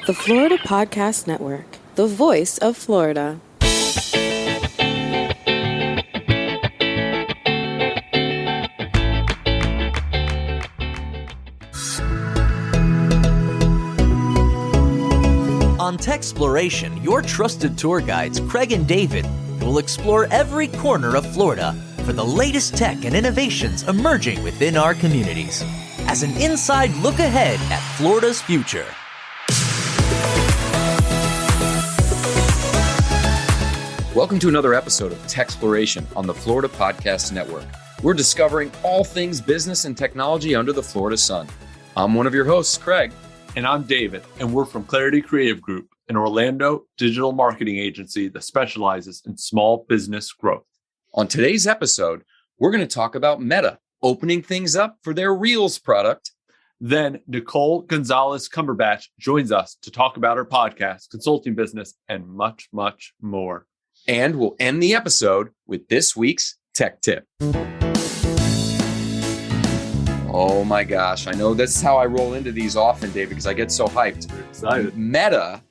The Florida Podcast Network, the voice of Florida. On TECHxploration, your trusted tour guides, Craig and David, will explore every corner of Florida for the latest tech and innovations emerging within our communities as an inside look ahead at Florida's future. Welcome to another episode of TECHxploration on the Florida Podcast Network. We're discovering all things business and technology under the Florida sun. I'm one of your hosts, Craig. And I'm David, and we're from Clarity Creative Group, an Orlando digital marketing agency that specializes in small business growth. On today's episode, we're going to talk about Meta opening things up for their Reels product. Then Nicole Gonzalez Cumberbatch joins us to talk about her podcast, consulting business, and much, much more. And we'll end the episode with this week's tech tip. Oh my gosh, I know that's how I roll into these often, David, because I get so hyped. Excited. Meta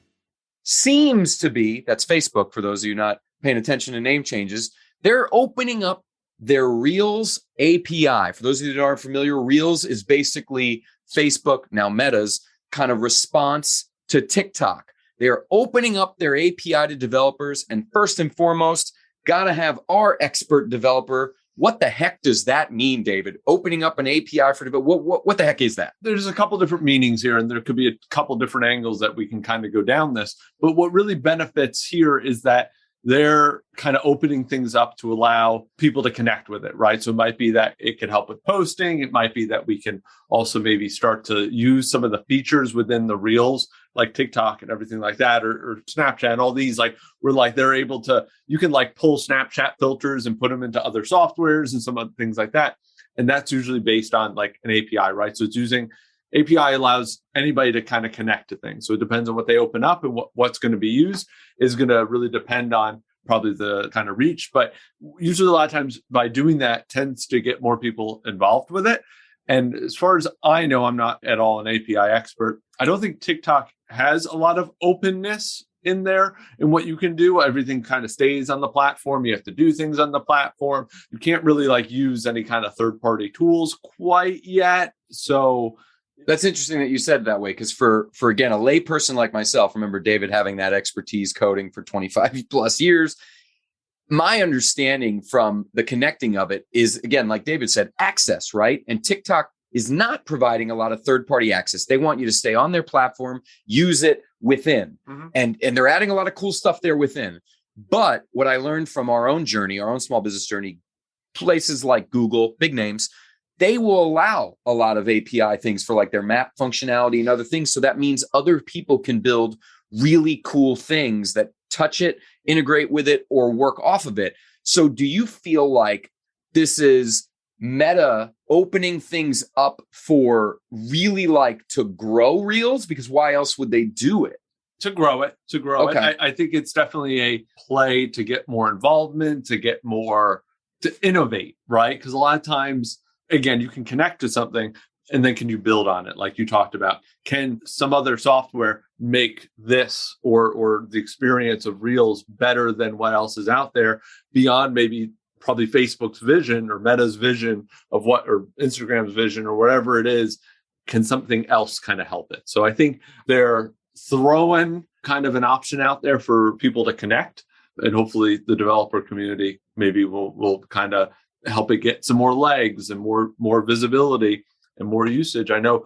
seems to be, that's Facebook for those of you not paying attention to name changes, they're opening up their Reels API. For those of you that aren't familiar, Reels is basically Facebook, now Meta's, kind of response to TikTok. They are opening up their API to developers, and first and foremost, got to have our expert developer. What the heck does that mean, David? Opening up an API for developers, what the heck is that? There's a couple different meanings here, and there could be a couple different angles that we can kind of go down this. But what really benefits here is that they're kind of opening things up to allow people to connect with it, right? So it might be that it could help with posting. It might be that we can also maybe start to use some of the features within the Reels, like TikTok and everything like that, or Snapchat and all these, like we're like, they're able to, you can like pull Snapchat filters and put them into other softwares and some other things like that. And that's usually based on like an API, right? So it's using API allows anybody to kind of connect to things. So it depends on what they open up, and what's going to be used is going to really depend on probably the kind of reach. But usually a lot of times by doing that tends to get more people involved with it. And as far as I know, I'm not at all an API expert. I don't think TikTok has a lot of openness in there in what you can do. Everything kind of stays on the platform. You have to do things on the platform. You can't really like use any kind of third-party tools quite yet. So that's interesting that you said it that way, because for again, a layperson like myself, remember David having that expertise coding for 25 plus years. My understanding from the connecting of it is, again, like David said, access, right? And TikTok is not providing a lot of third-party access. They want you to stay on their platform, use it within. Mm-hmm. And they're adding a lot of cool stuff there within. But what I learned from our own journey, our own small business journey, places like Google, big names, they will allow a lot of API things for like their map functionality and other things. So that means other people can build really cool things that touch it, integrate with it, or work off of it. So do you feel like this is Meta opening things up for really like to grow Reels? Because why else would they do it? To grow it. I think it's definitely a play to get more involvement, to innovate, right? Because a lot of times, again, you can connect to something and then can you build on it? Like you talked about, can some other software make this or the experience of Reels better than what else is out there beyond maybe probably Facebook's vision or Meta's vision of what, or Instagram's vision or whatever it is? Can something else kind of help it? So I think they're throwing kind of an option out there for people to connect, and hopefully the developer community maybe will kind of help it get some more legs and more visibility and more usage. I know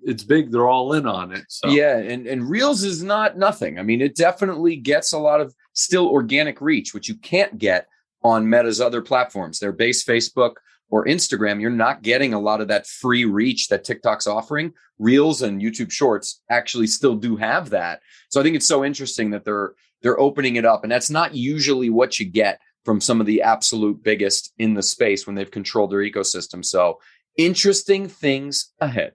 it's big. They're all in on it. So. Yeah. And Reels is not nothing. I mean, it definitely gets a lot of still organic reach, which you can't get on Meta's other platforms. Their base Facebook or Instagram, you're not getting a lot of that free reach that TikTok's offering. Reels and YouTube Shorts actually still do have that. So I think it's so interesting that they're opening it up. And that's not usually what you get from some of the absolute biggest in the space when they've controlled their ecosystem. So interesting things ahead.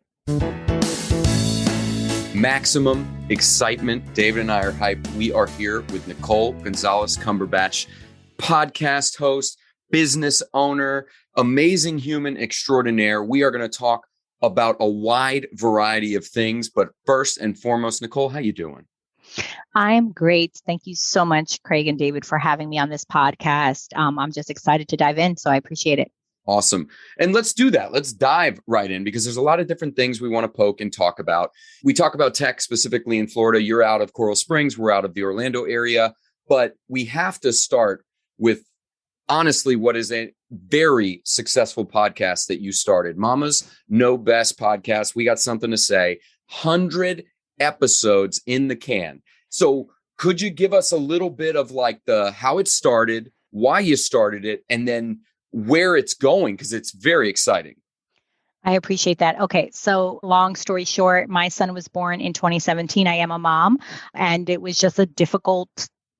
Maximum excitement. David and I are hyped. We are here with Nicole Gonzalez Cumberbatch, podcast host, business owner, amazing human extraordinaire. We are going to talk about a wide variety of things. But first and foremost, Nicole, how you doing? I'm great. Thank you so much, Craig and David, for having me on this podcast. I'm just excited to dive in, so I appreciate it. Awesome. And let's do that. Let's dive right in because there's a lot of different things we want to poke and talk about. We talk about tech specifically in Florida. You're out of Coral Springs. We're out of the Orlando area. But we have to start with, honestly, what is a very successful podcast that you started. Mama's Know Best podcast. We got something to say. 100 episodes in the can. So could you give us a little bit of like the how it started, why you started it, and then where it's going? Because it's very exciting. I appreciate that. Okay. So long story short, my son was born in 2017. I am a mom, and it was just a difficult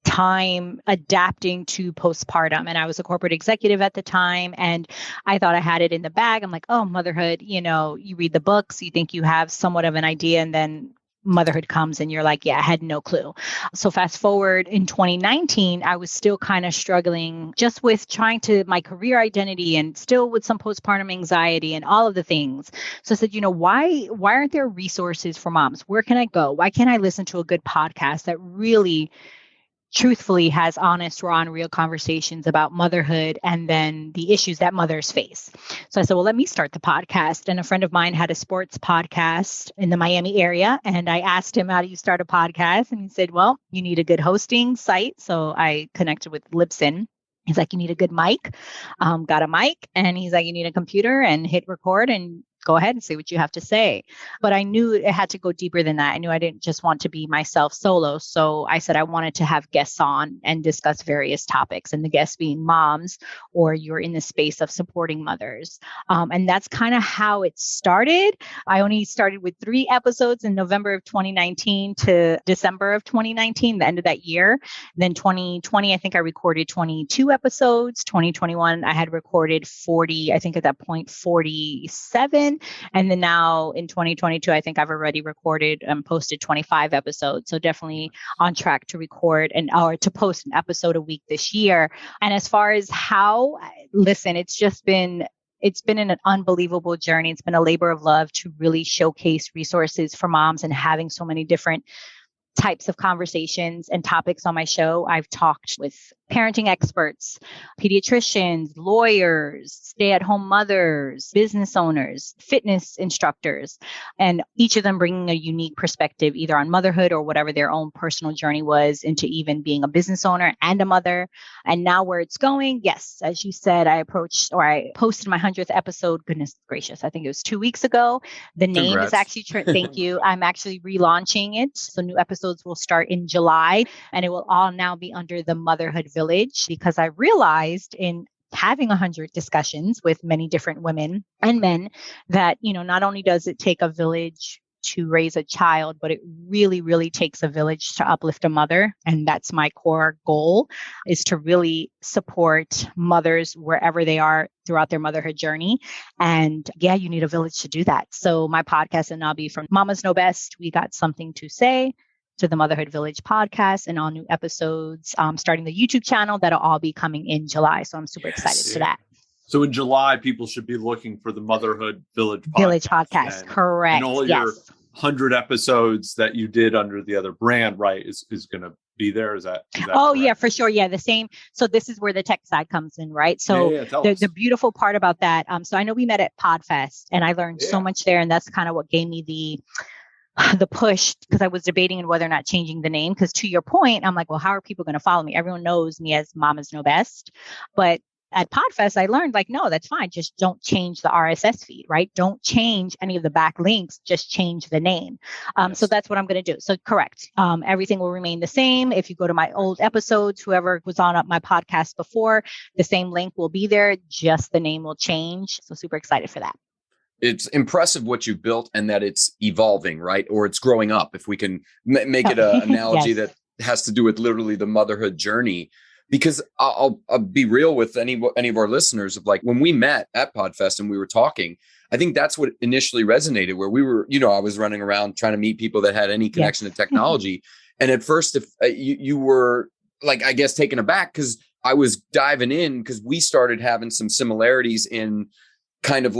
time adapting to postpartum. And I was a corporate executive at the time, and I thought I had it in the bag. I'm like, oh, motherhood, you read the books, you think you have somewhat of an idea, and then motherhood comes and you're like, yeah, I had no clue. So fast forward in 2019, I was still kind of struggling just with trying to my career identity and still with some postpartum anxiety and all of the things. So I said, why aren't there resources for moms? Where can I go? Why can't I listen to a good podcast that really truthfully has honest, raw, and real conversations about motherhood and then the issues that mothers face? So I said, well, let me start the podcast. And a friend of mine had a sports podcast in the Miami area. And I asked him, how do you start a podcast? And he said, well, you need a good hosting site. So I connected with Libsyn. He's like, you need a good mic. Got a mic. And he's like, you need a computer and hit record and go ahead and say what you have to say. But I knew it had to go deeper than that. I knew I didn't just want to be myself solo. So I said I wanted to have guests on and discuss various topics, and the guests being moms, or you're in the space of supporting mothers. And that's kind of how it started. I only started with 3 episodes in November of 2019 to December of 2019, the end of that year. Then 2020, I think I recorded 22 episodes. 2021, I had recorded 40, I think at that point, 47. And then now in 2022, I think I've already recorded and posted 25 episodes. So definitely on track to record or to post an episode a week this year. And as far as how, listen, it's been an unbelievable journey. It's been a labor of love to really showcase resources for moms and having so many different types of conversations and topics on my show. I've talked with parenting experts, pediatricians, lawyers, stay-at-home mothers, business owners, fitness instructors, and each of them bringing a unique perspective either on motherhood or whatever their own personal journey was into even being a business owner and a mother. And now where it's going, yes, as you said, I posted my 100th episode. Goodness gracious, I think it was 2 weeks ago. The name Congrats. is actually, thank you. I'm actually relaunching it. So new episodes will start in July, and it will all now be under the Motherhood Village, because I realized in having 100 discussions with many different women and men that, not only does it take a village to raise a child, but it really, really takes a village to uplift a mother. And that's my core goal, is to really support mothers wherever they are throughout their motherhood journey. And yeah, you need a village to do that. So my podcast will now be from Mama's Know Best, We Got Something to Say, to the Motherhood Village podcast, and all new episodes starting the YouTube channel that'll all be coming in July. So I'm super excited for that. So in July, people should be looking for the Motherhood Village podcast. Correct. And all your 100 episodes that you did under the other brand, right, is going to be there. Is that oh, correct? Yeah, for sure. Yeah, the same. So this is where the tech side comes in, right? So the beautiful part about that. So I know we met at PodFest, and I learned so much there, and that's kind of what gave me the push, because I was debating on whether or not changing the name. Because to your point, I'm like, well, how are people going to follow me? Everyone knows me as Mama's Know Best. But at PodFest, I learned no, that's fine. Just don't change the RSS feed, right? Don't change any of the backlinks. Just change the name. So that's what I'm going to do. So correct. Everything will remain the same. If you go to my old episodes, whoever was on my podcast before, the same link will be there. Just the name will change. So super excited for that. It's impressive what you've built and that it's evolving, right? Or it's growing up, if we can make it an analogy that has to do with literally the motherhood journey. Because I'll be real with any of our listeners of when we met at PodFest and we were talking, I think that's what initially resonated, where we were, I was running around trying to meet people that had any connection to technology. And at first, if you were I guess taken aback, because I was diving in, because we started having some similarities in kind of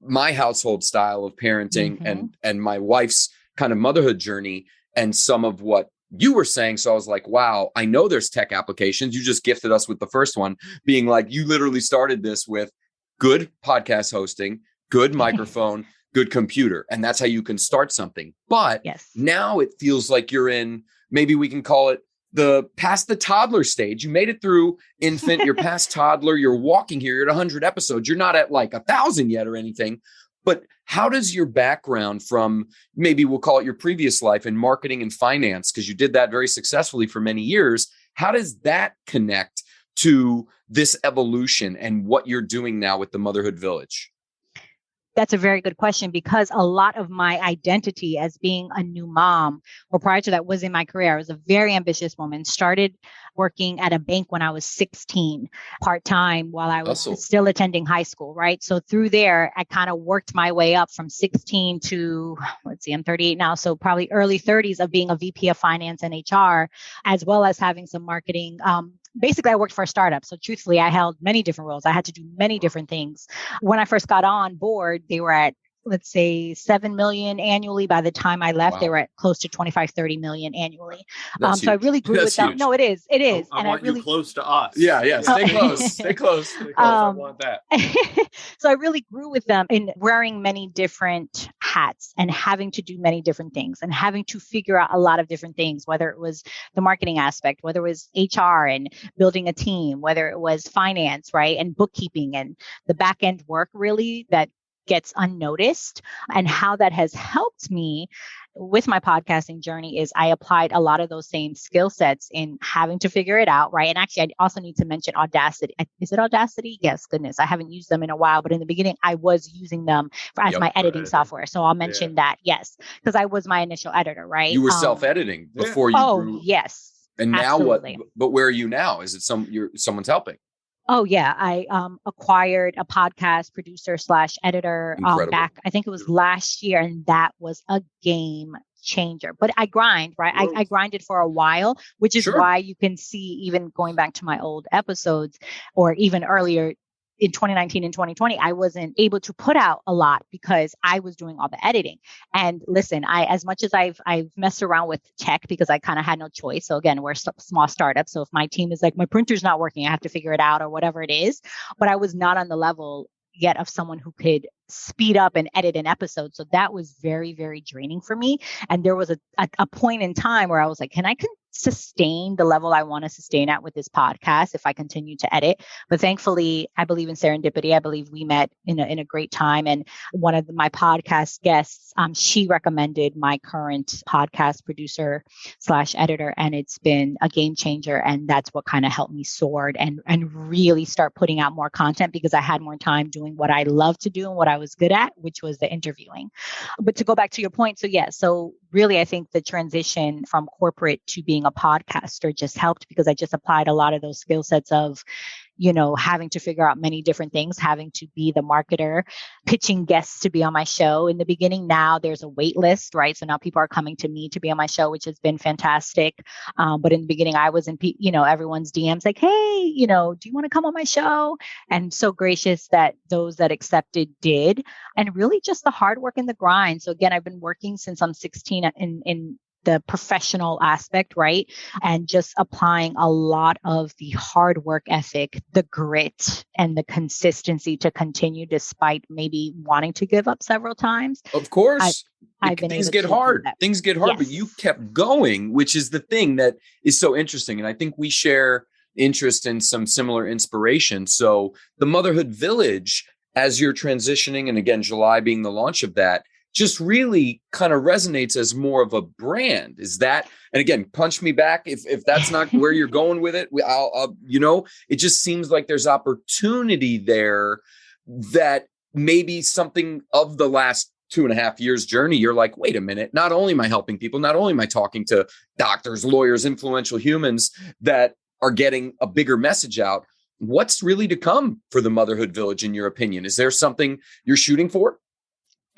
my household style of parenting and my wife's kind of motherhood journey and some of what you were saying. So I was like, wow, I know there's tech applications. You just gifted us with the first one being like, you literally started this with good podcast hosting, good microphone, good computer. And that's how you can start something. But now it feels like you're in, maybe we can call it past the toddler stage. You made it through infant, you're past toddler, you're walking here, you're at 100 episodes. You're not at like 1,000 yet or anything. But how does your background from, maybe we'll call it your previous life in marketing and finance, because you did that very successfully for many years, how does that connect to this evolution and what you're doing now with the Motherhood Village? That's a very good question, because a lot of my identity as being a new mom, or prior to that, was in my career. I was a very ambitious woman, started working at a bank when I was 16, part-time while I was still attending high school, right? So through there, I kind of worked my way up from 16 to, I'm 38 now. So probably early 30s of being a VP of finance and HR, as well as having some marketing. Basically, I worked for a startup. So truthfully, I held many different roles. I had to do many different things. When I first got on board, they were at, let's say, 7 million annually. By the time I left, they were at close to 25, 30 million annually. So I really grew with them. No, it is. It is. I want you close to us. Yeah. Stay close. Stay close. I want that. So I really grew with them in wearing many different hats and having to do many different things and having to figure out a lot of different things, whether it was the marketing aspect, whether it was HR and building a team, whether it was finance, right? And bookkeeping and the back end work really that gets unnoticed. And how that has helped me with my podcasting journey is I applied a lot of those same skill sets in having to figure it out, right? And actually, I also need to mention Audacity. Is it Audacity? Yes, goodness. I haven't used them in a while, but in the beginning, I was using them as my editing software. So I'll mention that, yes, because I was my initial editor, right? You were self-editing before you grew. Yes. And now what? But where are you now? Is it someone's helping? Oh, yeah. I acquired a podcast producer / editor back, I think it was last year, and that was a game changer. But I grind, right? I grinded for a while, which is why you can see, even going back to my old episodes or even earlier in 2019 and 2020, I wasn't able to put out a lot because I was doing all the editing. And listen, as much as I've messed around with tech because I kind of had no choice. So again, we're a small startup. So if my team is like, my printer's not working, I have to figure it out or whatever it is. But I was not on the level yet of someone who could speed up and edit an episode. So that was very, very draining for me. And there was a point in time where I was like, can I sustain the level I want to sustain at with this podcast if I continue to edit? But thankfully, I believe in serendipity. I believe we met in a great time. And one of my podcast guests, she recommended my current podcast producer / editor. And it's been a game changer. And that's what kind of helped me soar and really start putting out more content because I had more time doing what I love to do and what I was good at, which was the interviewing. But to go back to your point, so really, I think the transition from corporate to being a podcaster just helped because I just applied a lot of those skill sets of, having to figure out many different things, having to be the marketer, pitching guests to be on my show. In the beginning, now there's a wait list, right? So now people are coming to me to be on my show, which has been fantastic. But in the beginning, I was in, everyone's DMs like, hey, do you want to come on my show? And so gracious that those that accepted did. And really just the hard work and the grind. So again, I've been working since I'm 16 in the professional aspect, right? And just applying a lot of the hard work ethic, the grit and the consistency to continue despite maybe wanting to give up several times. Of course. Things get hard. Things get hard, but you kept going, which is the thing that is so interesting. And I think we share interest in some similar inspiration. So the Motherhood Village, as you're transitioning, and again, July being the launch of that, just really kind of resonates as more of a brand. Is that, and again, punch me back if that's not where you're going with it. I'll it just seems like there's opportunity there that maybe something of the last 2.5 years journey, you're like, wait a minute, not only am I helping people, not only am I talking to doctors, lawyers, influential humans that are getting a bigger message out. What's really to come for the Motherhood Village, in your opinion? Is there something you're shooting for?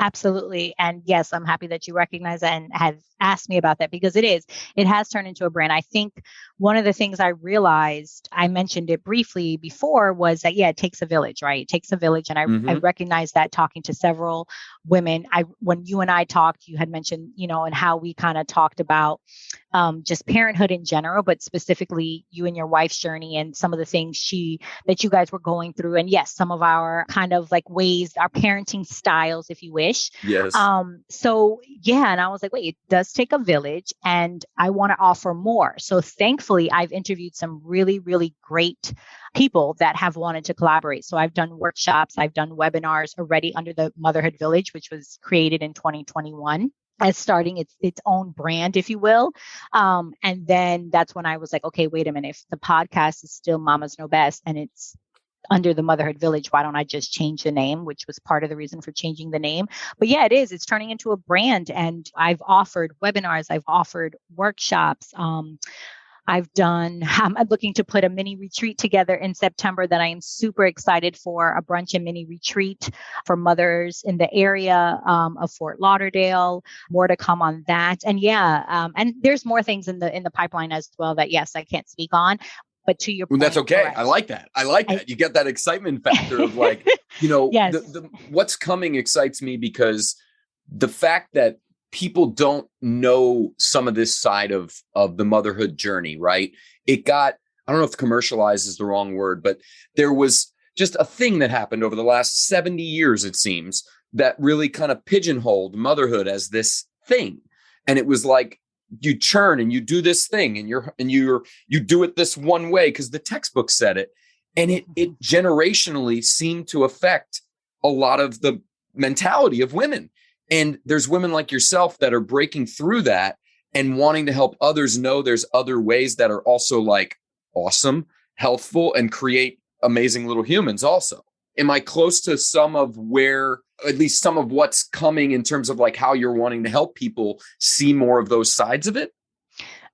Absolutely. And yes, I'm happy that you recognize that and have asked me about that because it has turned into a brand. I think one of the things I realized, I mentioned it briefly before, was that, yeah, it takes a village, right? It takes a village. And I recognized that talking to several women. When you and I talked, you had mentioned, and how we kind of talked about just parenthood in general, but specifically you and your wife's journey and some of the things that you guys were going through. And yes, some of our kind of like ways, our parenting styles, if you wish. Yes. So yeah, and I was like, wait, it does take a village and I want to offer more. So thankfully, I've interviewed some really, really great people that have wanted to collaborate. So I've done workshops, I've done webinars already under the Motherhood Village, which was created in 2021. As starting its own brand, if you will. And then that's when I was like, okay, wait a minute. If the podcast is still Mamas Know Best and it's under the Motherhood Village, why don't I just change the name, which was part of the reason for changing the name. But yeah, it's turning into a brand. And I've offered webinars, I've offered workshops. I'm looking to put a mini retreat together in September that I am super excited for, a brunch and mini retreat for mothers in the area of Fort Lauderdale. More to come on that. And yeah, and there's more things in the pipeline as well that, yes, I can't speak on. But to your point, that's okay. Correct. I like that. You get that excitement factor of like, Yes. What's coming excites me because the fact that people don't know some of this side of the motherhood journey, right? I don't know if commercialized is the wrong word, but there was just a thing that happened over the last 70 years, it seems, that really kind of pigeonholed motherhood as this thing. And it was like, you churn and you do this thing and you do it this one way because the textbook said it. And it generationally seemed to affect a lot of the mentality of women. And there's women like yourself that are breaking through that and wanting to help others know there's other ways that are also like awesome, healthful, and create amazing little humans also. Am I close to at least some of what's coming in terms of like how you're wanting to help people see more of those sides of it?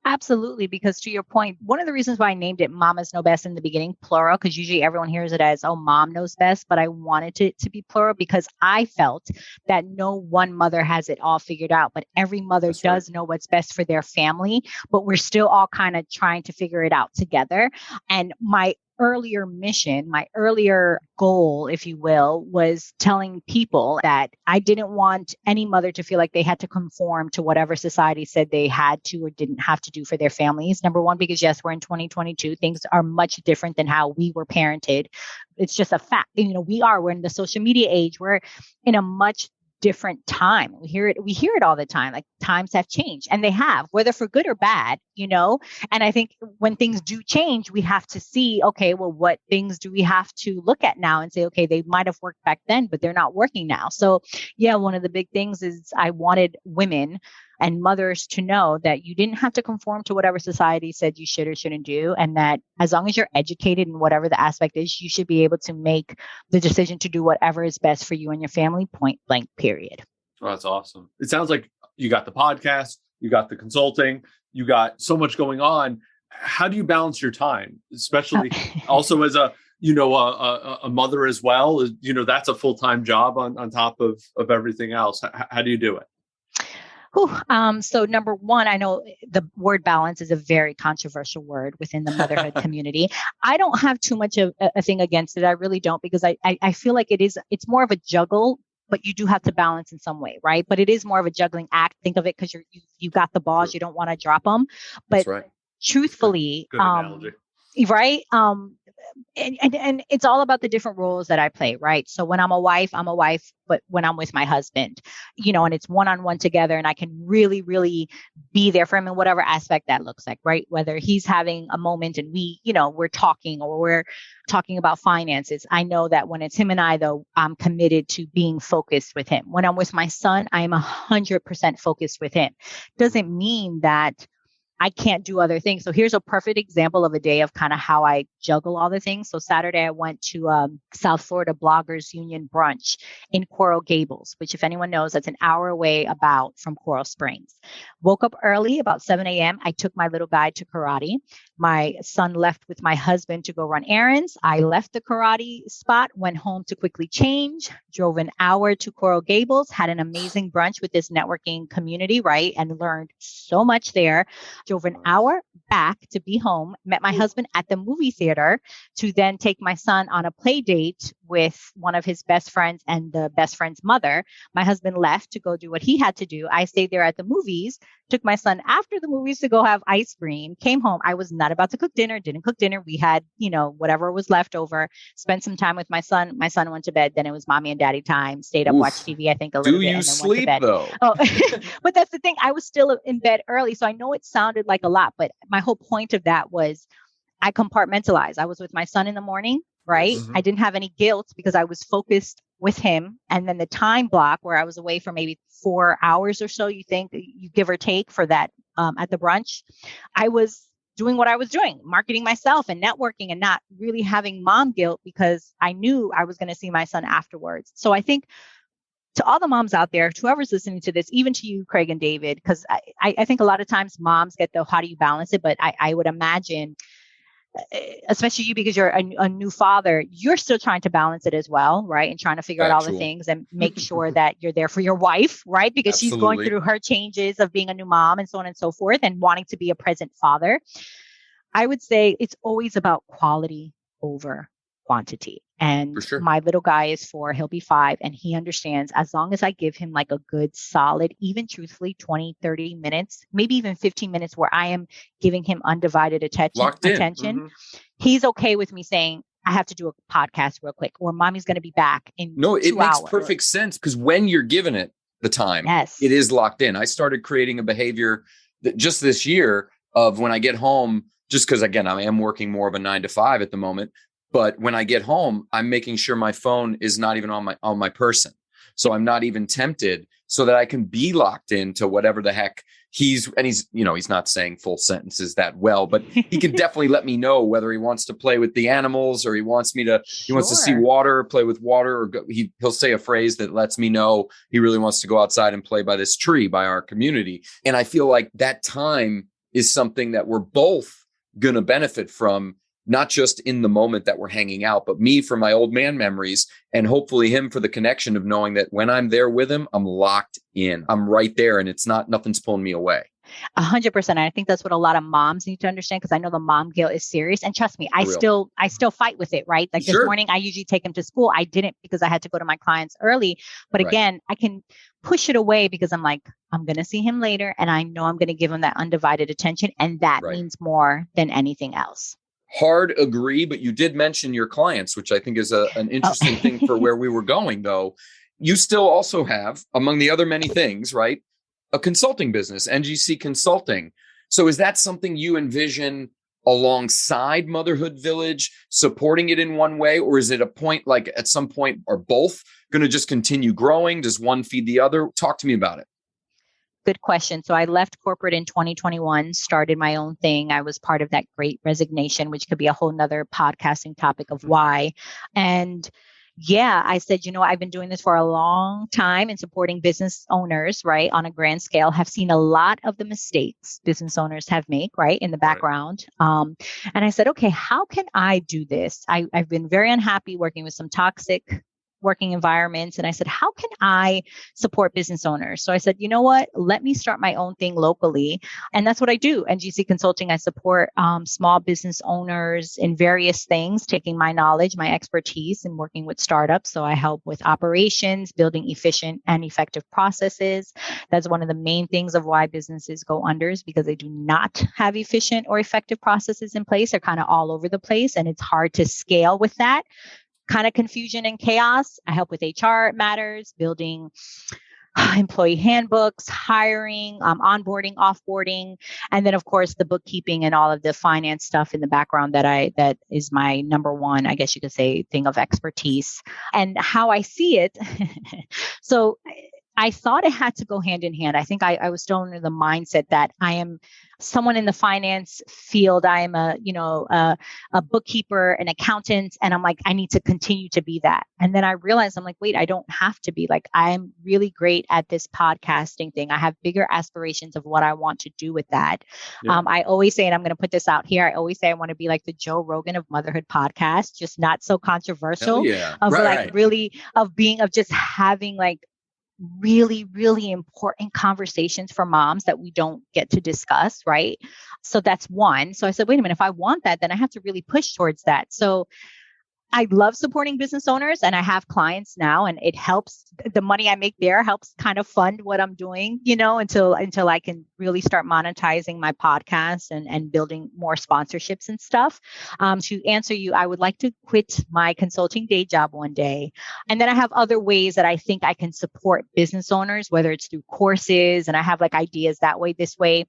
Absolutely. Because to your point, one of the reasons why I named it Mamas Know Best in the beginning, plural, because usually everyone hears it as, oh, mom knows best. But I wanted it to be plural because I felt that no one mother has it all figured out, but every mother does know what's best for their family. But we're still all kind of trying to figure it out together. And my earlier mission, my earlier goal, if you will, was telling people that I didn't want any mother to feel like they had to conform to whatever society said they had to or didn't have to do for their families. Number one, because yes, we're in 2022. Things are much different than how we were parented. It's just a fact. We're in the social media age. We're in a much different time. We hear it all the time. Like times have changed, and they have, whether for good or bad, And I think when things do change, we have to see, okay, well, what things do we have to look at now and say, okay, they might have worked back then, but they're not working now. So yeah, one of the big things is I wanted women and mothers to know that you didn't have to conform to whatever society said you should or shouldn't do. And that as long as you're educated in whatever the aspect is, you should be able to make the decision to do whatever is best for you and your family, point blank, period. Oh, that's awesome. It sounds like you got the podcast, you got the consulting, you got so much going on. How do you balance your time, especially also as a mother as well? That's a full-time job on top of everything else. How do you do it? So number one, I know the word balance is a very controversial word within the motherhood community. I don't have too much of a thing against it. I really don't, because I feel like it's more of a juggle, but you do have to balance in some way, right? But it is more of a juggling act. Think of it because you got the balls, you don't want to drop them. But That's right. Truthfully, Good analogy. Right? And it's all about the different roles that I play, right? So when I'm a wife, but when I'm with my husband, and it's one-on-one together, and I can really, really be there for him in whatever aspect that looks like, right? Whether he's having a moment and we're talking, or we're talking about finances. I know that when it's him and I, though, I'm committed to being focused with him. When I'm with my son, I am 100% focused with him. Doesn't mean that I can't do other things. So here's a perfect example of a day of kind of how I juggle all the things. So Saturday, I went to South Florida Bloggers Union brunch in Coral Gables, which, if anyone knows, that's an hour away about from Coral Springs. Woke up early, about 7 a.m. I took my little guy to karate. My son left with my husband to go run errands. I left the karate spot, went home to quickly change, drove an hour to Coral Gables, had an amazing brunch with this networking community, right? And learned so much there. Drove an hour back to be home, met my husband at the movie theater to then take my son on a play date with one of his best friends and the best friend's mother. My husband left to go do what he had to do. I stayed there at the movies, took my son after the movies to go have ice cream, came home. I was not about to cook dinner, didn't cook dinner. We had, whatever was left over, spent some time with my son. My son went to bed. Then it was mommy and daddy time, stayed up, watched TV, I think a little bit. Do you sleep though? Oh, but that's the thing. I was still in bed early. So I know it sounded like a lot, but my whole point of that was I compartmentalized. I was with my son in the morning, right? Mm-hmm. I didn't have any guilt because I was focused with him. And then the time block where I was away for maybe 4 hours or so, you give or take for that at the brunch, I was doing what I was doing, marketing myself and networking and not really having mom guilt because I knew I was going to see my son afterwards. So I think to all the moms out there, whoever's listening to this, even to you, Craig and David, because I think a lot of times moms get how do you balance it? But I would imagine, especially you, because you're a new father, you're still trying to balance it as well, right? And trying to figure out all the things and make sure that you're there for your wife, right? Because she's going through her changes of being a new mom and so on and so forth and wanting to be a present father. I would say it's always about quality over quantity. And my little guy is 4, he'll be 5, and he understands as long as I give him like a good solid, even truthfully 20, 30 minutes, maybe even 15 minutes where I am giving him undivided attention, he's okay with me saying, I have to do a podcast real quick, or mommy's going to be back in 2 hours. It makes perfect sense because when you're given it the time, it is locked in. I started creating a behavior that just this year of when I get home, just because again, I am working more of a 9 to 5 at the moment. But when I get home, I'm making sure my phone is not even on my person. So I'm not even tempted so that I can be locked into whatever the heck he's not saying full sentences that well, but he can definitely let me know whether he wants to play with the animals or he wants to see water, play with water, or he'll say a phrase that lets me know he really wants to go outside and play by this tree, by our community. And I feel like that time is something that we're both going to benefit from, not just in the moment that we're hanging out, but me for my old man memories and hopefully him for the connection of knowing that when I'm there with him, I'm locked in. I'm right there and nothing's pulling me away. 100%. I think that's what a lot of moms need to understand, because I know the mom guilt is serious. And trust me, I still fight with it, right? Like this morning, I usually take him to school. I didn't because I had to go to my clients early. But again, I can push it away because I'm like, I'm going to see him later. And I know I'm going to give him that undivided attention. And that means more than anything else. Hard agree, but you did mention your clients, which I think is an interesting thing for where we were going, though. You still also have, among the other many things, right, a consulting business, NGC Consulting. So is that something you envision alongside Motherhood Village, supporting it in one way? Or is it a point, like at some point, are both going to just continue growing? Does one feed the other? Talk to me about it. Good question. So I left corporate in 2021, started my own thing. I was part of that great resignation, which could be a whole nother podcasting topic of why. And I said, I've been doing this for a long time and supporting business owners, right, on a grand scale, have seen a lot of the mistakes business owners have made, right, in the background. And I said, okay, how can I do this? I've been very unhappy working with some toxic working environments. And I said, how can I support business owners? So I said, you know what, let me start my own thing locally. And that's what I do. NGC Consulting, I support small business owners in various things, taking my knowledge, my expertise, and working with startups. So I help with operations, building efficient and effective processes. That's one of the main things of why businesses go under, is because they do not have efficient or effective processes in place. They're kind of all over the place, and it's hard to scale with that kind of confusion and chaos. I help with HR matters, building employee handbooks, hiring, onboarding, offboarding, and then of course the bookkeeping and all of the finance stuff in the background that is my number one, I guess you could say, thing of expertise. And how I see it. So I thought it had to go hand in hand. I think I was still under the mindset that I am someone in the finance field. I am a bookkeeper, an accountant, and I'm like, I need to continue to be that. And then I realized I'm like, wait, I don't have to be. Like, I'm really great at this podcasting thing. I have bigger aspirations of what I want to do with that. Yeah. I always say, and I'm going to put this out here, I always say I want to be like the Joe Rogan of motherhood podcast, just not so controversial. Yeah. Really of just having like really, really important conversations for moms that we don't get to discuss, right? So that's one. So I said, wait a minute, if I want that, then I have to really push towards that. So I love supporting business owners, and I have clients now, and it helps. The money I make there helps kind of fund what I'm doing, until I can really start monetizing my podcast and building more sponsorships and stuff. To answer you, I would like to quit my consulting day job one day. And then I have other ways that I think I can support business owners, whether it's through courses, and I have like ideas that way, this way.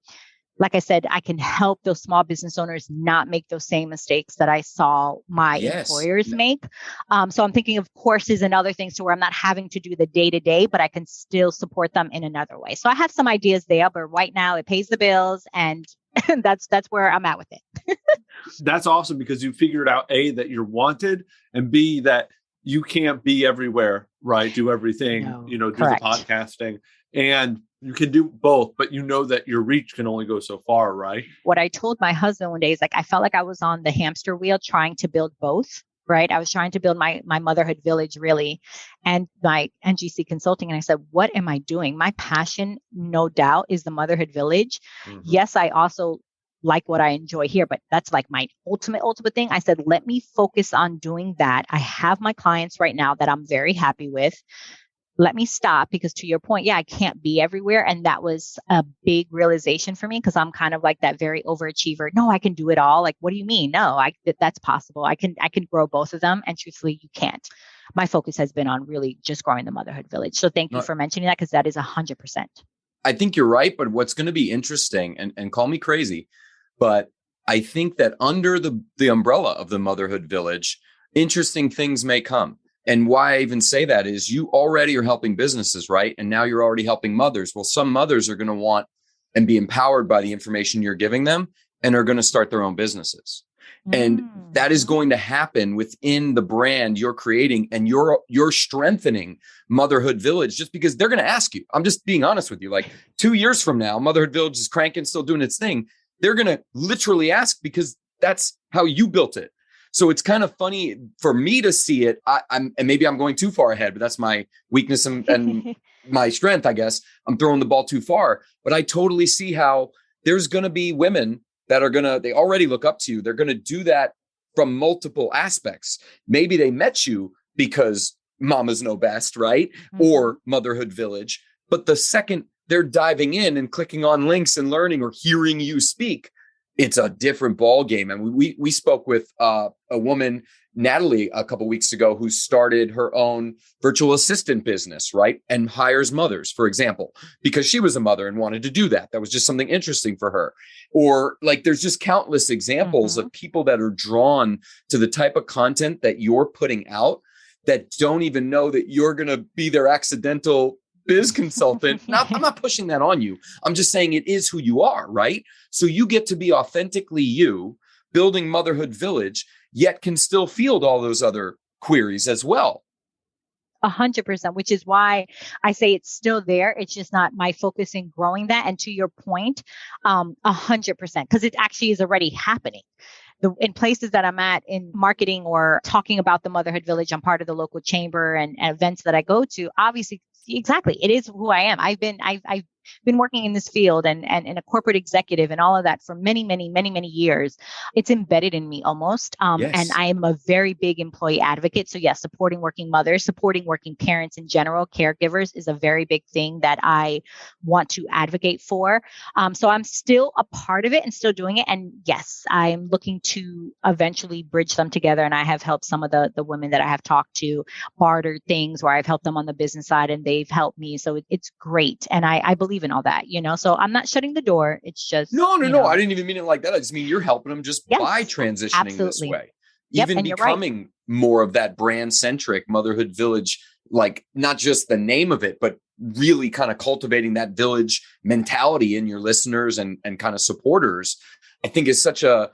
Like I said, I can help those small business owners not make those same mistakes that I saw my employers make. So I'm thinking of courses and other things to where I'm not having to do the day-to-day, but I can still support them in another way. So I have some ideas there, but right now it pays the bills, and that's where I'm at with it. That's awesome, because you figured out A, that you're wanted, and B, that you can't be everywhere, right? Do everything, do correct. The podcasting, and you can do both, but you know that your reach can only go so far, right? What I told my husband one day is like, I felt like I was on the hamster wheel trying to build both, right? I was trying to build my motherhood village really, and my NGC consulting. And I said, what am I doing? My passion, no doubt, is the motherhood village. Mm-hmm. Yes, I also like what I enjoy here, but that's like my ultimate thing. I said, let me focus on doing that. I have my clients right now that I'm very happy with. Let me stop, because to your point, I can't be everywhere. And that was a big realization for me, because I'm kind of like that very overachiever. No, I can do it all. Like, what do you mean? No, that's possible. I can grow both of them. And truthfully, you can't. My focus has been on really just growing the motherhood village. So thank you for mentioning that, because that is 100%. I think you're right. But what's going to be interesting, and call me crazy, but I think that under the umbrella of the motherhood village, interesting things may come. And why I even say that is you already are helping businesses, right? And now you're already helping mothers. Well, some mothers are going to want and be empowered by the information you're giving them, and are going to start their own businesses. And that is going to happen within the brand you're creating, and you're strengthening Motherhood Village, just because they're going to ask you. I'm just being honest with you. Like 2 years from now, Motherhood Village is cranking, still doing its thing. They're going to literally ask, because that's how you built it. So it's kind of funny for me to see it. And maybe I'm going too far ahead, but that's my weakness and my strength, I guess. I'm throwing the ball too far, but I totally see how there's going to be women that they already look up to you. They're going to do that from multiple aspects. Maybe they met you because Mamas Know Best, right? Mm-hmm. Or Motherhood Village. But the second they're diving in and clicking on links and learning or hearing you speak, it's a different ball game. And we spoke with a woman, Natalie, a couple of weeks ago, who started her own virtual assistant business, right? And hires mothers, for example, because she was a mother and wanted to do that. That was just something interesting for her. Or like, there's just countless examples of people that are drawn to the type of content that you're putting out that don't even know that you're going to be their accidental biz consultant. I'm not pushing that on you. I'm just saying it is who you are, right? So you get to be authentically you, building Motherhood Village, yet can still field all those other queries as well. 100%, which is why I say it's still there. It's just not my focus in growing that. And to your point, 100%, because it actually is already happening. In places that I'm at in marketing or talking about the Motherhood Village, I'm part of the local chamber and events that I go to. Obviously, exactly, it is who I am. I've been working in this field and a corporate executive and all of that for many years. It's embedded in me almost. Yes. And I am a very big employee advocate. So yes, supporting working mothers, supporting working parents in general, caregivers is a very big thing that I want to advocate for. So I'm still a part of it and still doing it. And yes, I'm looking to eventually bridge them together. And I have helped some of the women that I have talked to barter things where I've helped them on the business side and they've helped me. So it's great. And I believe in all that, so I'm not shutting the door. It's just no. I didn't even mean it like that. I just mean you're helping them just by transitioning this way, even becoming more of that brand centric Motherhood Village, like not just the name of it, but really kind of cultivating that village mentality in your listeners and kind of supporters, I think is such a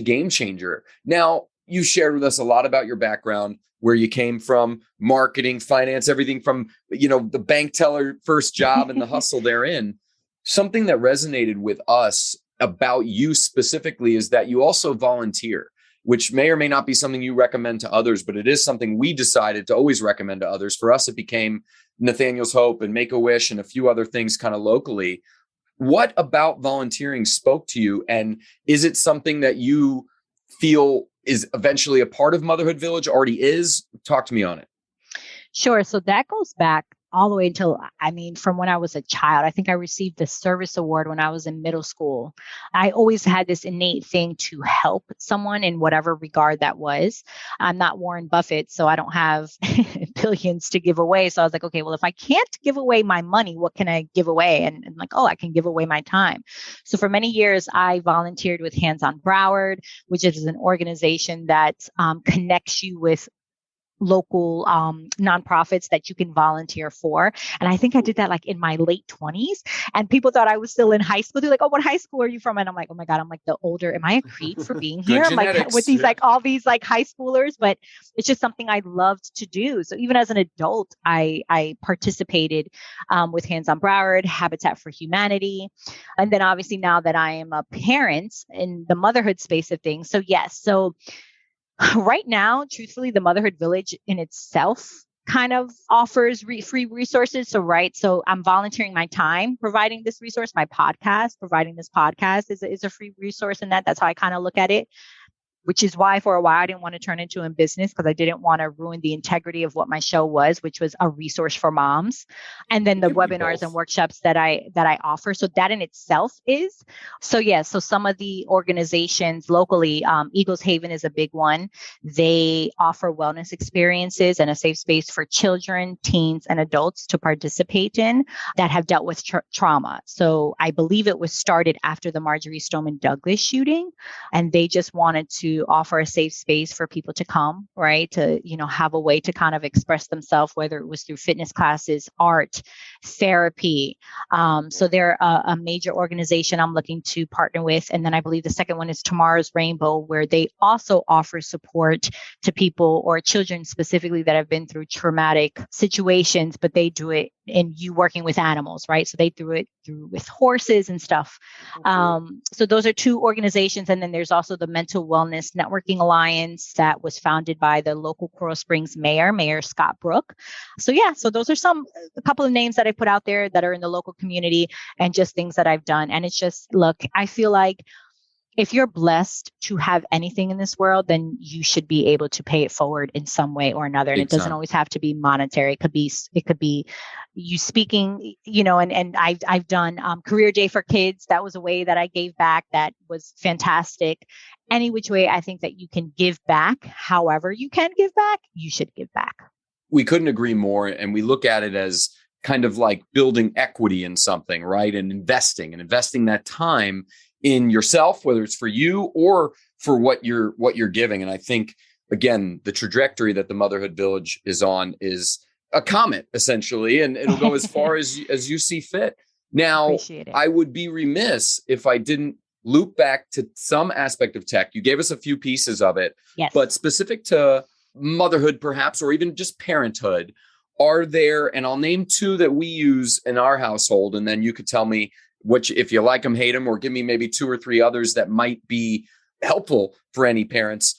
game changer. Now, you shared with us a lot about your background, where you came from, marketing, finance, everything from, the bank teller first job and the hustle therein. Something that resonated with us about you specifically is that you also volunteer, which may or may not be something you recommend to others, but it is something we decided to always recommend to others. For us, it became Nathaniel's Hope and Make-A-Wish and a few other things kind of locally. What about volunteering spoke to you? And is it something that you feel is eventually a part of Motherhood Village, already is? Talk to me on it. Sure. So that goes back all the way until, from when I was a child. I think I received the service award when I was in middle school. I always had this innate thing to help someone in whatever regard that was. I'm not Warren Buffett, so I don't have billions to give away. So I was like, okay, well, if I can't give away my money, what can I give away? And like, I can give away my time. So for many years, I volunteered with Hands on Broward, which is an organization that connects you with local nonprofits that you can volunteer for. And I think I did that like in my late 20s, and people thought I was still in high school. They're like, oh, what high school are you from? And I'm like, oh my God, I'm like the older, am I a creep for being here? I'm like with these, like all these like high schoolers, but it's just something I loved to do. So even as an adult, I participated with Hands on Broward, Habitat for Humanity. And then obviously now that I am a parent in the motherhood space of things. So yes, so right now, truthfully, the Motherhood Village in itself kind of offers free resources. So I'm volunteering my time, providing this resource. My podcast, providing this podcast is a free resource in that. That's how I kind of look at it, which is why for a while I didn't want to turn into a business, because I didn't want to ruin the integrity of what my show was, which was a resource for moms. And then the webinars and workshops that I offer. So that in itself is. So so some of the organizations locally, Eagles Haven is a big one. They offer wellness experiences and a safe space for children, teens, and adults to participate in that have dealt with trauma. So I believe it was started after the Marjorie Stoneman Douglas shooting, and they just wanted to offer a safe space for people to come, right? To, have a way to kind of express themselves, whether it was through fitness classes, art, therapy. So they're a major organization I'm looking to partner with. And then I believe the second one is Tomorrow's Rainbow, where they also offer support to people or children specifically that have been through traumatic situations, but they do it in you working with animals, right? So they do it through with horses and stuff. So those are two organizations. And then there's also the Mental Wellness Networking Alliance that was founded by the local Coral Springs Mayor Scott Brook. So so those are a couple of names that I put out there that are in the local community and just things that I've done. And it's just, look, I feel like if you're blessed to have anything in this world, then you should be able to pay it forward in some way or another. And it doesn't always have to be monetary. It could be you speaking, and I've done Career Day for Kids. That was a way that I gave back. That was fantastic. Any which way I think that you can give back, however you can give back, you should give back. We couldn't agree more. And we look at it as kind of like building equity in something, right? And investing that time in yourself, whether it's for you or for what you're giving. And I think, again, the trajectory that the Motherhood Village is on is a comet, essentially, and it'll go as far as you see fit. Now, I would be remiss if I didn't loop back to some aspect of tech. You gave us a few pieces of it, yes, but specific to motherhood, perhaps, or even just parenthood, are there, and I'll name two that we use in our household, and then you could tell me which, if you like them, hate them, or give me maybe two or three others that might be helpful for any parents.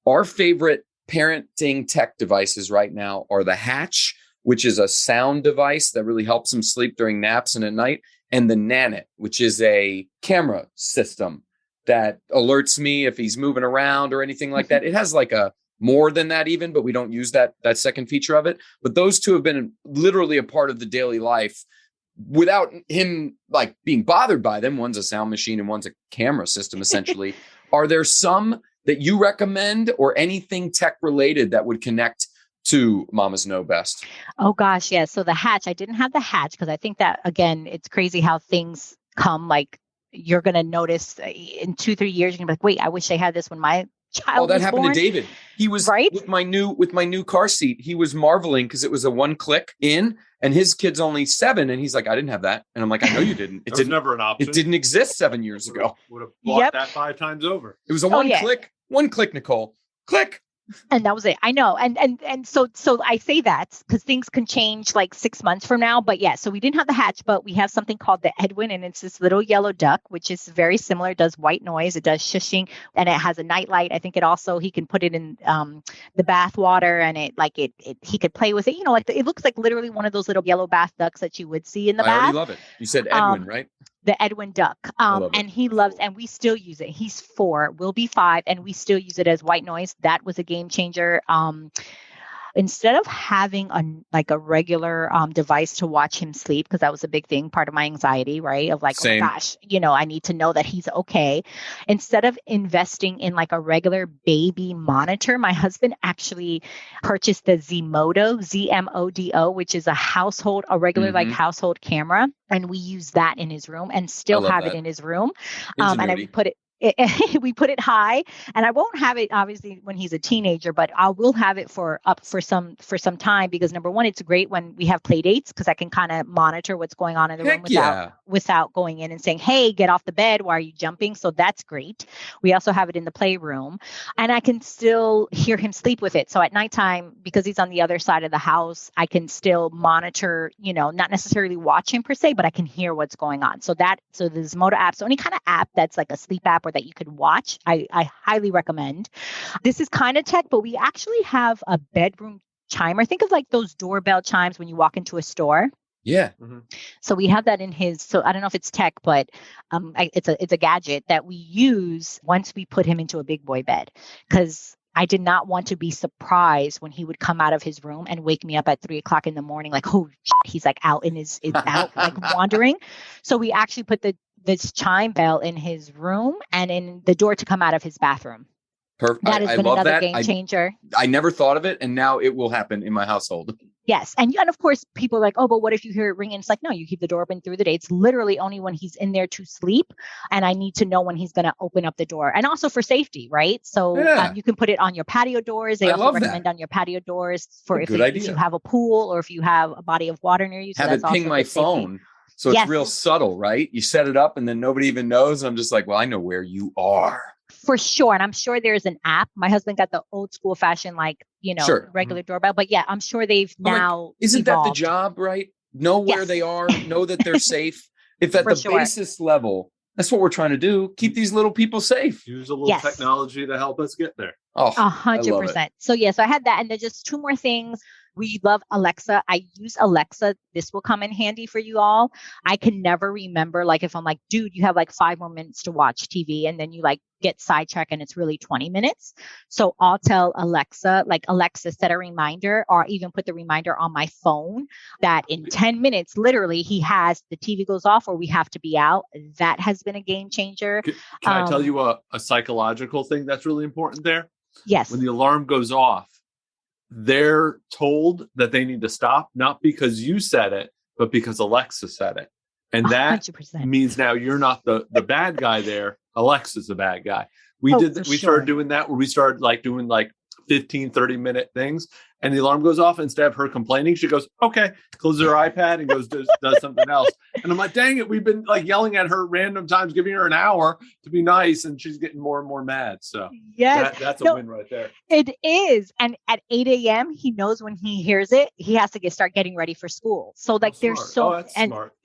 Our favorite parenting tech devices right now are the Hatch, which is a sound device that really helps them sleep during naps and at night, and the Nanit, which is a camera system that alerts me if he's moving around or anything like that. It has like a more than that even, but we don't use that second feature of it. But those two have been literally a part of the daily life without him like being bothered by them. One's a sound machine and one's a camera system, essentially. Are there some that you recommend or anything tech related that would connect to Mamas Know Best? Oh gosh, yes. So the Hatch, I didn't have the Hatch because I think that, again, it's crazy how things come. Like, you're going to notice in 2-3 years, you're going to be like, wait, I wish I had this when my child that was happened born. to David. He was Right? with my new car seat. He was marveling because it was a one click in, and his kid's only 7, and he's like, "I didn't have that," and I'm like, "I know you didn't. It was never an option. It didn't exist 7 years ago. Would have bought that 5 times over. It was a one click, Nicole. Click." And that was it. I know. And so I say that because things can change like 6 months from now. But yeah, so we didn't have the hatch, but we have something called the Edwin, and it's this little yellow duck, which is very similar. It does white noise. It does shushing, and it has a nightlight. I think he can put it in the bath water, and he could play with it. You know, it looks like literally one of those little yellow bath ducks that you would see in the bath. I already love it. You said Edwin, right? The Edwin duck. And he loves, and we still use it. He's 4, will be 5, and we still use it as white noise. That was a game changer. Instead of having a regular device to watch him sleep, because that was a big thing, part of my anxiety, right? Of like, Same. oh my gosh, I need to know that he's okay. Instead of investing in like a regular baby monitor, my husband actually purchased the Zmodo, ZMODO, which is a regular like household camera. And we use that in his room and still have it in his room. And we put it high, and I won't have it obviously when he's a teenager, but I will have it for some time, because number one, it's great when we have play dates, because I can kind of monitor what's going on in the room without going in and saying, "Hey, get off the bed. Why are you jumping?" So that's great. We also have it in the playroom, and I can still hear him sleep with it. So at nighttime, because he's on the other side of the house, I can still monitor, not necessarily watch him per se, but I can hear what's going on. So this Moto app, so any kind of app that's like a sleep app or that you could watch, I highly recommend. This is kind of tech, but we actually have a bedroom chimer. Think of like those doorbell chimes when you walk into a store. Yeah. Mm-hmm. So we have that in his. So I don't know if it's tech, but it's a gadget that we use once we put him into a big boy bed, because I did not want to be surprised when he would come out of his room and wake me up at 3:00 in the morning, like, oh, he's like out out like wandering. So we actually put this chime bell in his room and in the door to come out of his bathroom. Perfect. That has been another game changer. I never thought of it, and now it will happen in my household. Yes. And of course, people are like, oh, but what if you hear it ringing? It's like, no, you keep the door open through the day. It's literally only when he's in there to sleep. And I need to know when he's going to open up the door. And also for safety, right? So you can put it on your patio doors. They also recommend on your patio doors for if you have a pool or if you have a body of water near you. So have it ping my phone. So it's real subtle, right? You set it up and then nobody even knows. I'm just like, well, I know where you are. For sure. And I'm sure there's an app. My husband got the old school fashioned, regular doorbell. But yeah, I'm sure they've now isn't evolved. That the job, right? Know where they are, know that they're safe. If at the basis level, that's what we're trying to do. Keep these little people safe. Use a little technology to help us get there. 100%. So I had that. And there's just 2 more things. We love Alexa. I use Alexa. This will come in handy for you all. I can never remember, like if I'm like, dude, you have like 5 more minutes to watch TV, and then you like get sidetracked and it's really 20 minutes. So I'll tell Alexa, like, Alexa, set a reminder, or even put the reminder on my phone that in 10 minutes, literally the TV goes off or we have to be out. That has been a game changer. Can I tell you a psychological thing that's really important there? Yes. When the alarm goes off, they're told that they need to stop, not because you said it, but because Alexa said it. And that 100%. Means now you're not the bad guy there. Alexa's the bad guy. We started doing that where we started doing 15, 30-minute things. And the alarm goes off. Instead of her complaining, she goes, okay, closes her iPad and goes, does something else. And I'm like, dang it, we've been yelling at her random times, giving her an hour to be nice. And she's getting more and more mad. So that's a win right there. It is. And at 8 a.m., he knows when he hears it, he has to start getting ready for school. So that's smart.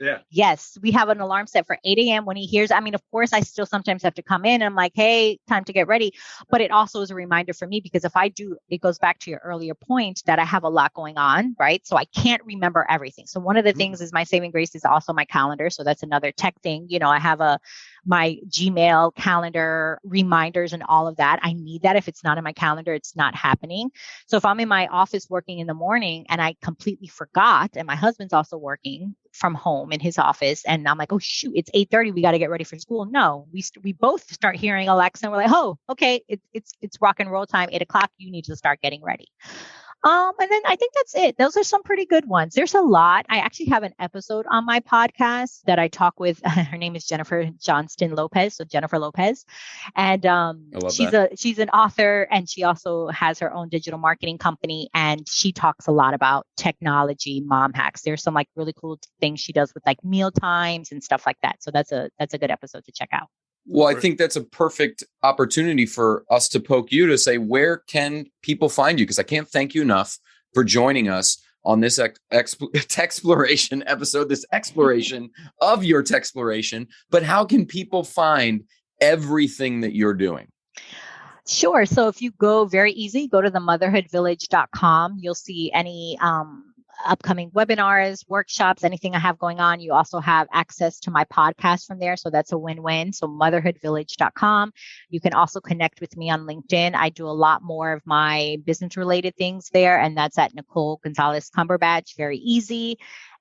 Yeah. Yes, we have an alarm set for 8 a.m. when he hears. I mean, of course, I still sometimes have to come in and I'm like, hey, time to get ready. But it also is a reminder for me, because if I do, it goes back to your earlier point that I have a lot going on, right? So I can't remember everything. So one of the things is my saving grace is also my calendar. So that's another tech thing. I have my Gmail calendar reminders and all of that. I need that. If it's not in my calendar, it's not happening. So if I'm in my office working in the morning and I completely forgot, and my husband's also working from home in his office, and I'm like, oh shoot, it's 8:30. We got to get ready for school. No, we both start hearing Alexa and we're like, oh, okay, it's rock and roll time. 8 o'clock. You need to start getting ready. And then I think that's it. Those are some pretty good ones. There's a lot. I actually have an episode on my podcast that I talk with. Her name is Johnston Lopez. So Jennifer Lopez. And she's an author, and she also has her own digital marketing company. And she talks a lot about technology, mom hacks. There's some like really cool things she does with like meal times and stuff like that. So that's a good episode to check out. Well, I think that's a perfect opportunity for us to poke you to say, where can people find you? Because I can't thank you enough for joining us on this TECHxploration episode, this exploration of your TECHxploration. But how can people find everything that you're doing? Sure. So if you go very easy, go to the motherhoodvillage.com. You'll see any upcoming webinars, workshops, anything I have going on. You also have access to my podcast from there. So that's a win-win. So motherhoodvillage.com. You can also connect with me on LinkedIn. I do a lot more of my business related things there. And that's at Nicole Gonzalez Cumberbatch. Very easy.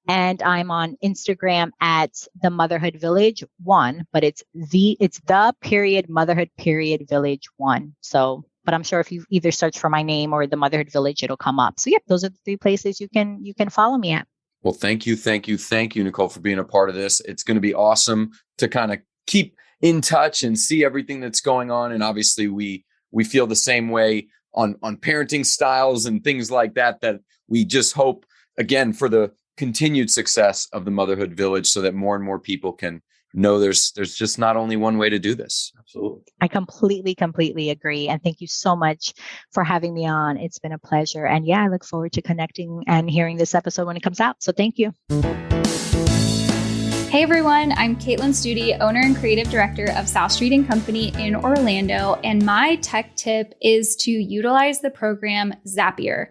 And I'm on Instagram at the Motherhood Village 1, but it's the Motherhood Village 1. So, but I'm sure if you either search for my name or the Motherhood Village, it'll come up. So yeah, those are the 3 places you can follow me at. Well, thank you, Nicole, for being a part of this. It's going to be awesome to kind of keep in touch and see everything that's going on. And obviously we feel the same way on parenting styles and things like that we just hope, again, for the continued success of the Motherhood Village so that more and more people can know there's just not only one way to do this. Absolutely. I completely agree. And thank you so much for having me on. It's been a pleasure. And yeah, I look forward to connecting and hearing this episode when it comes out. So thank you. Hey everyone, I'm Kaitlyn Studi, owner and creative director of South Street & Company in Orlando, and my tech tip is to utilize the program Zapier.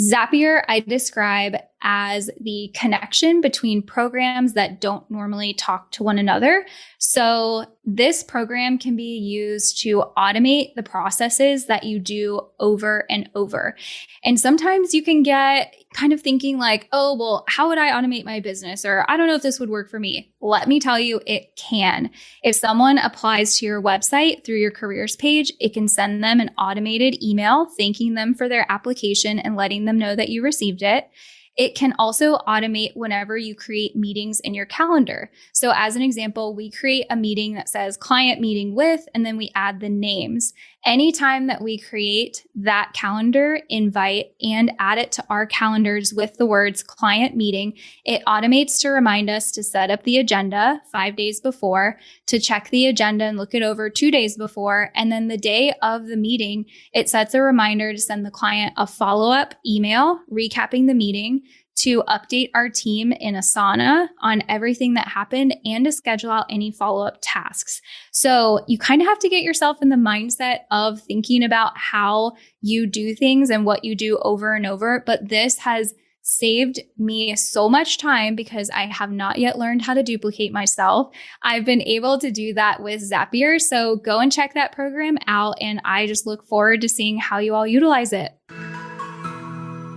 Zapier I describe as the connection between programs that don't normally talk to one another. So this program can be used to automate the processes that you do over and over. And sometimes you can get kind of thinking like, oh, well, how would I automate my business? Or I don't know if this would work for me. Let me tell you, it can. If someone applies to your website through your careers page, it can send them an automated email thanking them for their application and letting them know that you received it. It can also automate whenever you create meetings in your calendar. So as an example, we create a meeting that says client meeting with, and then we add the names. Anytime that we create that calendar invite and add it to our calendars with the words client meeting, it automates to remind us to set up the agenda 5 days before, to check the agenda and look it over 2 days before. And then the day of the meeting, it sets a reminder to send the client a follow-up email recapping the meeting, to update our team in Asana on everything that happened, and to schedule out any follow-up tasks. So you kind of have to get yourself in the mindset of thinking about how you do things and what you do over and over. But this has saved me so much time because I have not yet learned how to duplicate myself. I've been able to do that with Zapier. So go and check that program out. And I just look forward to seeing how you all utilize it.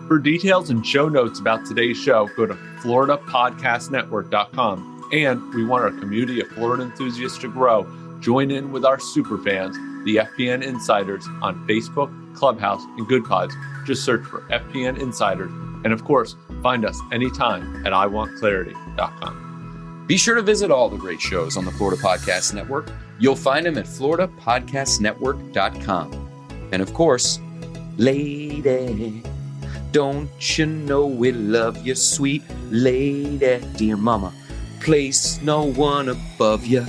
For details and show notes about today's show, go to floridapodcastnetwork.com. And we want our community of Florida enthusiasts to grow. Join in with our super fans, the FPN Insiders, on Facebook, Clubhouse, and Good Pods. Just search for FPN Insiders. And of course, find us anytime at iwantclarity.com. Be sure to visit all the great shows on the Florida Podcast Network. You'll find them at floridapodcastnetwork.com. And of course, lady, don't you know we love you, sweet lady, dear mama, place no one above you.